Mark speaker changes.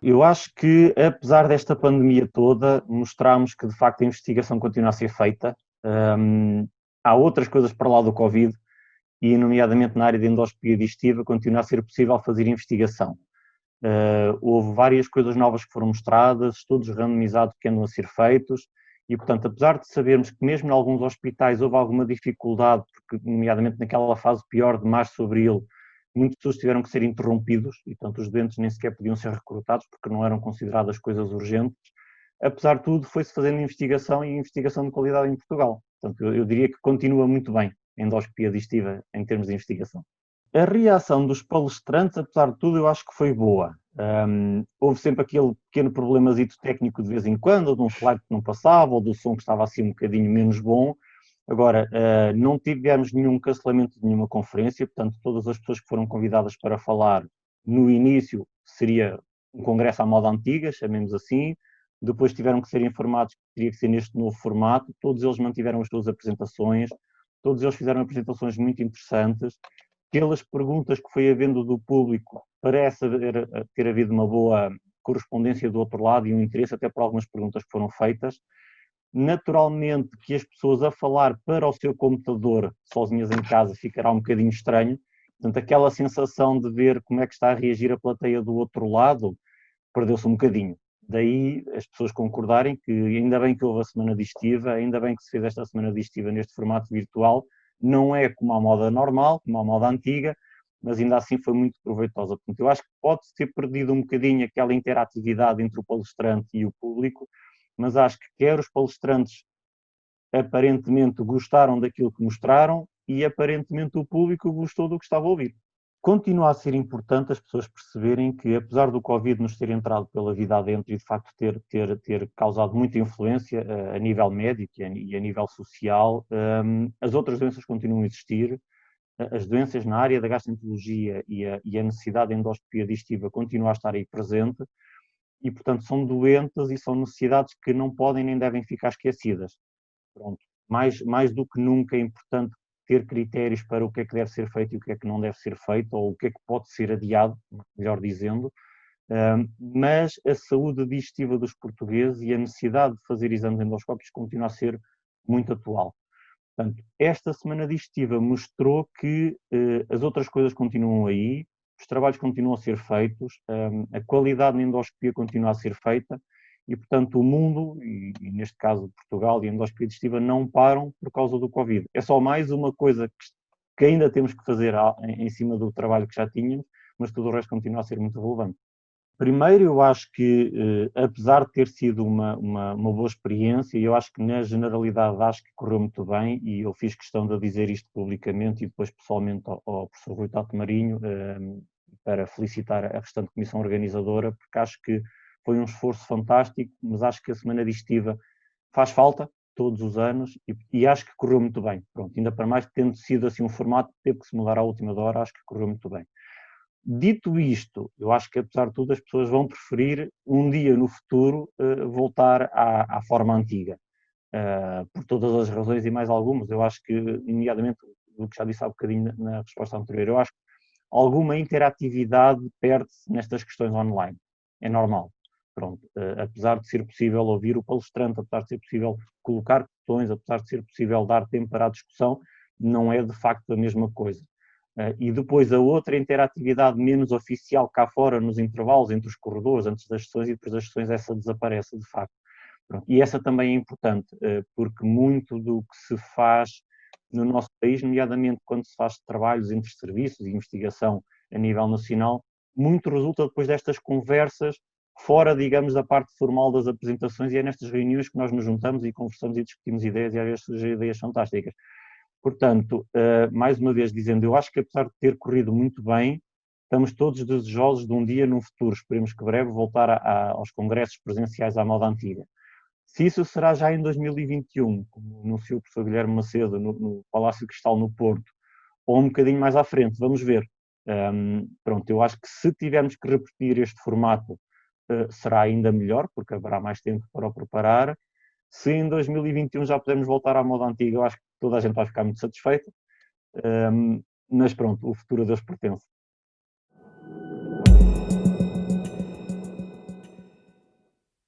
Speaker 1: Eu acho que, apesar desta pandemia toda, mostramos que, de facto, a investigação continua a ser feita. Há outras coisas para lá do Covid e, nomeadamente na área de endoscopia digestiva, continua a ser possível fazer investigação. Houve várias coisas novas que foram mostradas, estudos randomizados que andam a ser feitos e, portanto, apesar de sabermos que mesmo em alguns hospitais houve alguma dificuldade, porque, nomeadamente naquela fase pior de março, abril, muitos estudos tiveram que ser interrompidos e, portanto, os doentes nem sequer podiam ser recrutados porque não eram consideradas coisas urgentes. Apesar de tudo, foi-se fazendo investigação e investigação de qualidade em Portugal. Portanto, eu diria que continua muito bem a endoscopia digestiva em termos de investigação. A reação dos palestrantes, apesar de tudo, eu acho que foi boa. Houve sempre aquele pequeno problemazito técnico de vez em quando, ou de um slide que não passava, ou do som que estava assim um bocadinho menos bom. Agora, não tivemos nenhum cancelamento de nenhuma conferência, portanto, todas as pessoas que foram convidadas para falar no início seria um congresso à moda antiga, chamemos assim, depois tiveram que ser informados que teria que ser neste novo formato, todos eles mantiveram as suas apresentações, todos eles fizeram apresentações muito interessantes, pelas perguntas que foi havendo do público, parece ter havido uma boa correspondência do outro lado e um interesse até por algumas perguntas que foram feitas. Naturalmente que as pessoas a falar para o seu computador, sozinhas em casa, ficará um bocadinho estranho. Portanto, aquela sensação de ver como é que está a reagir a plateia do outro lado, perdeu-se um bocadinho. Daí as pessoas concordarem que ainda bem que houve a semana digestiva, ainda bem que se fez esta semana digestiva neste formato virtual, não é como a moda normal, como a moda antiga, mas ainda assim foi muito proveitosa. Portanto, eu acho que pode-se ter perdido um bocadinho aquela interatividade entre o palestrante e o público, mas acho que quer os palestrantes aparentemente gostaram daquilo que mostraram e aparentemente o público gostou do que estava a ouvir. Continua a ser importante as pessoas perceberem que, apesar do Covid nos ter entrado pela vida adentro e de facto ter causado muita influência a nível médico e a nível social, as outras doenças continuam a existir. As doenças na área da gastroenterologia e a necessidade de endoscopia digestiva continua a estar aí presente e, portanto, são doentes e são necessidades que não podem nem devem ficar esquecidas. Pronto. Mais do que nunca é importante ter critérios para o que é que deve ser feito e o que é que não deve ser feito, ou o que é que pode ser adiado, melhor dizendo, mas a saúde digestiva dos portugueses e a necessidade de fazer exames endoscópicos continua a ser muito atual. Portanto, esta semana digestiva mostrou que as outras coisas continuam aí, os trabalhos continuam a ser feitos, a qualidade na endoscopia continua a ser feita e, portanto, o mundo, neste caso Portugal e a endoscopia digestiva, não param por causa do Covid. É só mais uma coisa que ainda temos que fazer em cima do trabalho que já tínhamos, mas tudo o resto continua a ser muito relevante. Primeiro, eu acho que, apesar de ter sido uma boa experiência, eu acho que na generalidade acho que correu muito bem e eu fiz questão de dizer isto publicamente e depois pessoalmente ao professor Rui Tato Marinho, para felicitar a restante comissão organizadora, porque acho que foi um esforço fantástico, mas acho que a semana digestiva faz falta todos os anos e acho que correu muito bem. Pronto, ainda para mais que tendo sido assim um formato que teve que se mudar à última hora, acho que correu muito bem. Dito isto, eu acho que apesar de tudo as pessoas vão preferir um dia no futuro voltar à forma antiga, por todas as razões e mais algumas. Eu acho que, nomeadamente, o que já disse há bocadinho na resposta anterior, eu acho que alguma interatividade perde-se nestas questões online. É normal. Pronto, apesar de ser possível ouvir o palestrante, apesar de ser possível colocar questões, apesar de ser possível dar tempo para a discussão, não é de facto a mesma coisa. E depois a outra interatividade menos oficial cá fora, nos intervalos entre os corredores, antes das sessões, e depois das sessões essa desaparece de facto. Pronto. E essa também é importante, porque muito do que se faz no nosso país, nomeadamente quando se faz trabalhos entre serviços e investigação a nível nacional, muito resulta depois destas conversas fora, digamos, da parte formal das apresentações e é nestas reuniões que nós nos juntamos e conversamos e discutimos ideias e às vezes surgem ideias fantásticas. Portanto, mais uma vez dizendo, eu acho que apesar de ter corrido muito bem, estamos todos desejosos de um dia no futuro, esperemos que breve, voltar aos congressos presenciais à moda antiga. Se isso será já em 2021, como anunciou o professor Guilherme Macedo no Palácio Cristal no Porto, ou um bocadinho mais à frente, vamos ver. Pronto, eu acho que se tivermos que repetir este formato, será ainda melhor, porque haverá mais tempo para o preparar. Se em 2021 já pudermos voltar à moda antiga, eu acho que toda a gente vai ficar muito satisfeita. Mas pronto, o futuro a Deus pertence.